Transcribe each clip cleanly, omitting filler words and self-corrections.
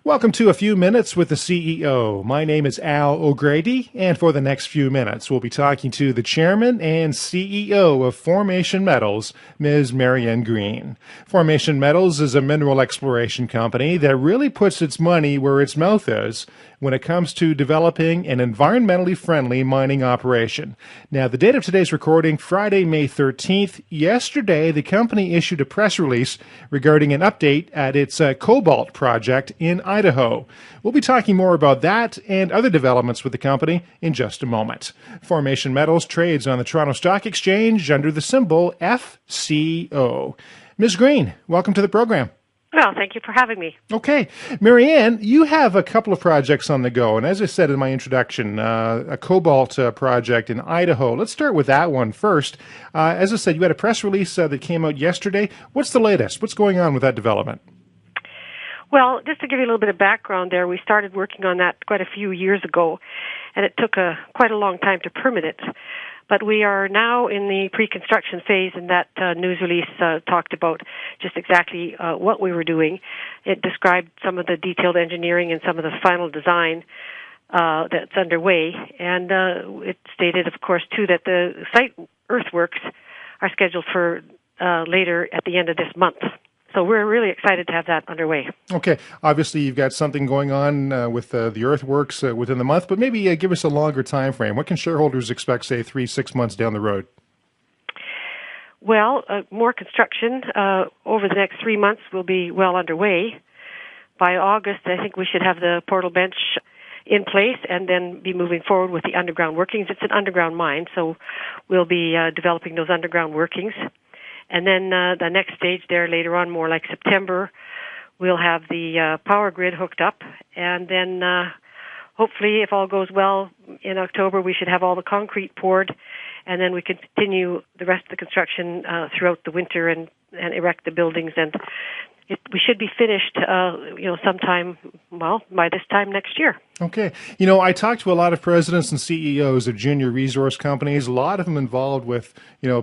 Welcome to A Few Minutes with the CEO. My name is Al O'Grady, and for the next few minutes, we'll be talking to the chairman and CEO of Formation Metals, Ms. Marianne Green. Formation Metals is a mineral exploration company that really puts its money where its mouth is when it comes to developing an environmentally friendly mining operation. Now, the date of today's recording, Friday, May 13th. Yesterday, the company issued a press release regarding an update at its cobalt project in Idaho. We'll be talking more about that and other developments with the company in just a moment. Formation Metals trades on the Toronto Stock Exchange under the symbol FCO. Ms. Green, welcome to the program. Well, thank you for having me. Okay. Marianne, you have a couple of projects on the go, and as I said in my introduction, a cobalt project in Idaho. Let's start with that one first. As I said, you had a press release that came out yesterday. What's the latest? What's going on with that development? Well, just to give you a little bit of background there, we started working on that quite a few years ago, and it took quite a long time to permit it. But we are now in the pre-construction phase, and that news release talked about just exactly what we were doing. It described some of the detailed engineering and some of the final design that's underway. And it stated, of course, too, that the site earthworks are scheduled for later at the end of this month. So we're really excited to have that underway. Okay. Obviously, you've got something going on with the earthworks within the month, but maybe give us a longer time frame. What can shareholders expect, say, 3-6 months down the road? Well, more construction over the next 3 months will be well underway. By August, I think we should have the portal bench in place and then be moving forward with the underground workings. It's an underground mine, so we'll be developing those underground workings. And then the next stage there later on, more like September, we'll have the power grid hooked up. And then hopefully, if all goes well, in October we should have all the concrete poured. And then we continue the rest of the construction throughout the winter and erect the buildings. And we should be finished, sometime, by this time next year. Okay. I talked to a lot of presidents and CEOs of junior resource companies, a lot of them involved with,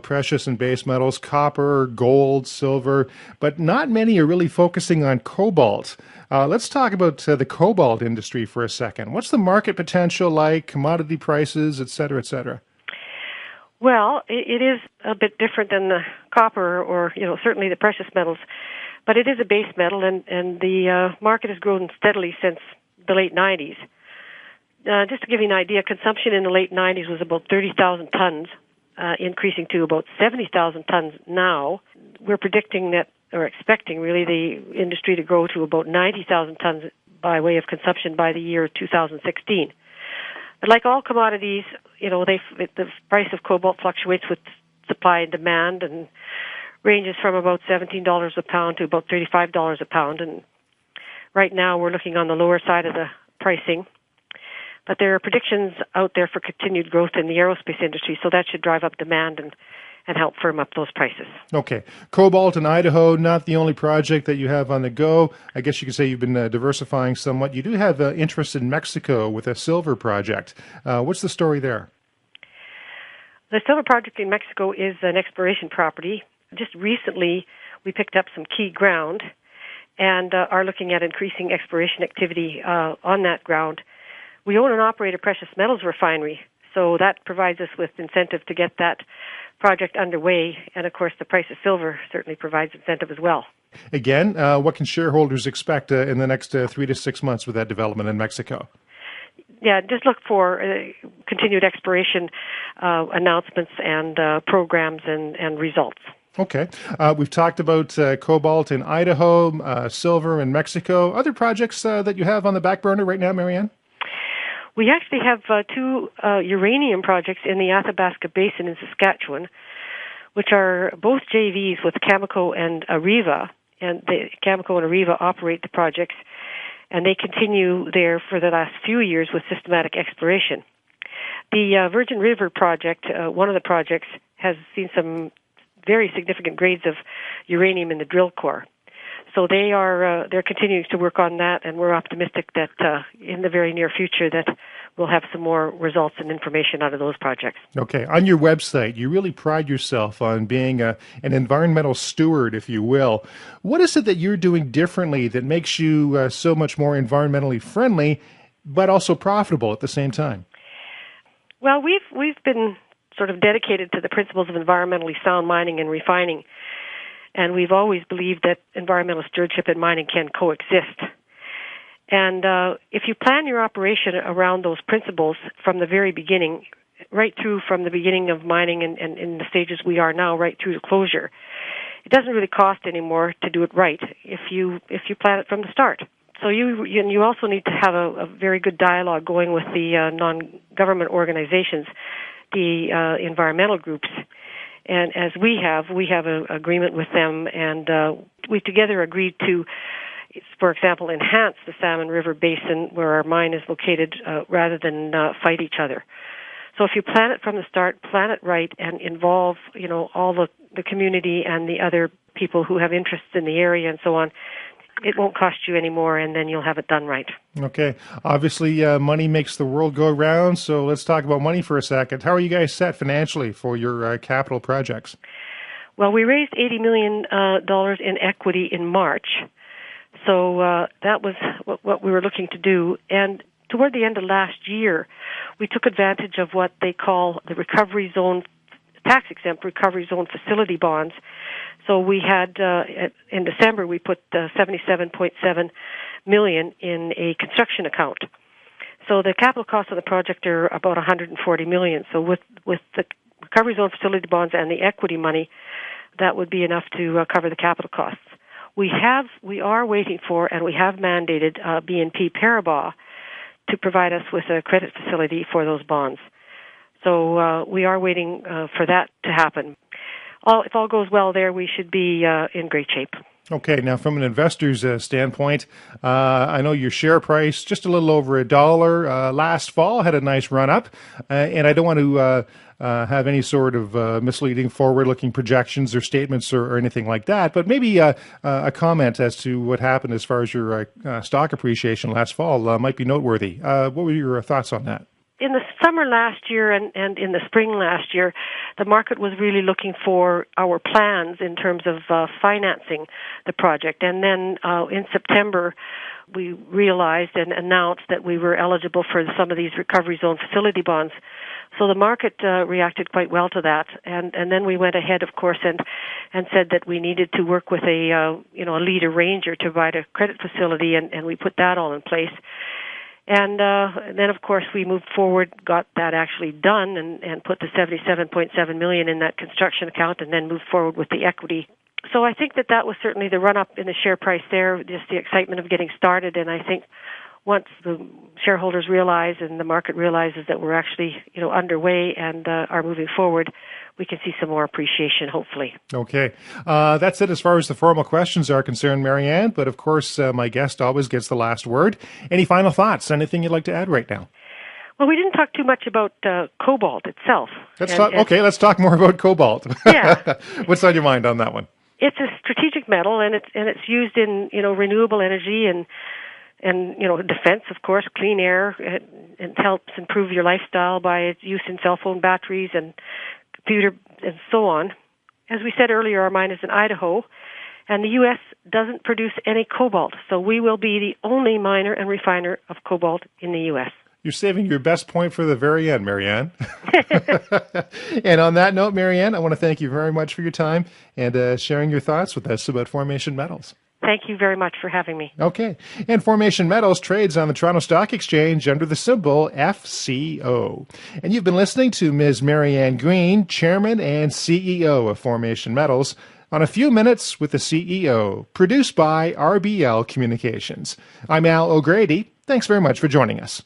precious and base metals, copper, gold, silver, but not many are really focusing on cobalt. Let's talk about the cobalt industry for a second. What's the market potential like, commodity prices, et cetera, et cetera? Well, it is a bit different than the copper or, certainly the precious metals. But it is a base metal, and the market has grown steadily since the late 90s. Just to give you an idea, consumption in the late 90s was about 30,000 tons, increasing to about 70,000 tons now. We're predicting that, or expecting really, the industry to grow to about 90,000 tons by way of consumption by the year 2016. But like all commodities, the price of cobalt fluctuates with supply and demand, and ranges from about $17 a pound to about $35 a pound. And right now we're looking on the lower side of the pricing. But there are predictions out there for continued growth in the aerospace industry, so that should drive up demand and help firm up those prices. Okay. Cobalt in Idaho, not the only project that you have on the go. I guess you could say you've been diversifying somewhat. You do have interest in Mexico with a silver project. What's the story there? The silver project in Mexico is an exploration property. Just recently, we picked up some key ground and are looking at increasing exploration activity on that ground. We own and operate a precious metals refinery, so that provides us with incentive to get that project underway. And, of course, the price of silver certainly provides incentive as well. Again, what can shareholders expect in the next 3 to 6 months with that development in Mexico? Yeah, just look for continued exploration announcements and programs and results. Okay. We've talked about cobalt in Idaho, silver in Mexico. Other projects that you have on the back burner right now, Marianne? We actually have 2 uranium projects in the Athabasca Basin in Saskatchewan, which are both JVs with Cameco and Areva. And Cameco and Areva operate the projects, and they continue there for the last few years with systematic exploration. The Virgin River project, one of the projects, has seen some very significant grades of uranium in the drill core. So they're continuing to work on that, and we're optimistic that in the very near future that we'll have some more results and information out of those projects. Okay. On your website, you really pride yourself on being an environmental steward, if you will. What is it that you're doing differently that makes you so much more environmentally friendly, but also profitable at the same time? Well, we've been sort of dedicated to the principles of environmentally sound mining and refining, and we've always believed that environmental stewardship and mining can coexist. And if you plan your operation around those principles from the very beginning, right through from the beginning of mining and in the stages we are now, right through to closure, it doesn't really cost anymore to do it right if you plan it from the start. So you also need to have a very good dialogue going with the non-government organizations, the environmental groups. And as we have an agreement with them, and we together agreed to, for example, enhance the Salmon River Basin where our mine is located rather than fight each other. So if you plan it from the start, plan it right, and involve all the community and the other people who have interests in the area and so on, it won't cost you any more, and then you'll have it done right. Okay. Obviously, money makes the world go round, so let's talk about money for a second. How are you guys set financially for your capital projects? Well, we raised $80 million in equity in March, so that was what we were looking to do. And toward the end of last year, we took advantage of what they call the recovery zone, tax-exempt recovery zone facility bonds. So we had, in December, we put $77.7 million in a construction account. So the capital costs of the project are about $140 million. So with the recovery zone facility bonds and the equity money, that would be enough to cover the capital costs. We are waiting for, and we have mandated BNP Paribas to provide us with a credit facility for those bonds. So we are waiting for that to happen. If all goes well there, we should be in great shape. Okay, now from an investor's standpoint, I know your share price just a little over $1 last fall had a nice run up, and I don't want to have any sort of misleading forward-looking projections or statements or anything like that, but maybe a comment as to what happened as far as your stock appreciation last fall might be noteworthy. What were your thoughts on that? In the summer last year and in the spring last year, the market was really looking for our plans in terms of financing the project. And then in September, we realized and announced that we were eligible for some of these recovery zone facility bonds. So the market reacted quite well to that. And then we went ahead, of course, and said that we needed to work with a lead arranger to provide a credit facility, and we put that all in place. And then, of course, we moved forward, got that actually done, and put the $77.7 million in that construction account, and then moved forward with the equity. So I think that was certainly the run-up in the share price there, just the excitement of getting started. And I think once the shareholders realize and the market realizes that we're actually underway and are moving forward, we can see some more appreciation, hopefully. Okay. That's it as far as the formal questions are concerned, Marianne. But, of course, my guest always gets the last word. Any final thoughts? Anything you'd like to add right now? Well, we didn't talk too much about cobalt itself. Let's talk more about cobalt. Yeah. What's on your mind on that one? It's a strategic metal, and it's used in renewable energy and defense, of course, clean air. It helps improve your lifestyle by its use in cell phone batteries and computer and so on. As we said earlier, our mine is in Idaho, and the U.S. doesn't produce any cobalt, so we will be the only miner and refiner of cobalt in the U.S. You're saving your best point for the very end, Marianne. And on that note, Marianne, I want to thank you very much for your time and sharing your thoughts with us about Formation Metals. Thank you very much for having me. Okay. And Formation Metals trades on the Toronto Stock Exchange under the symbol FCO. And you've been listening to Ms. Marianne Green, Chairman and CEO of Formation Metals, on A Few Minutes with the CEO, produced by RBL Communications. I'm Al O'Grady. Thanks very much for joining us.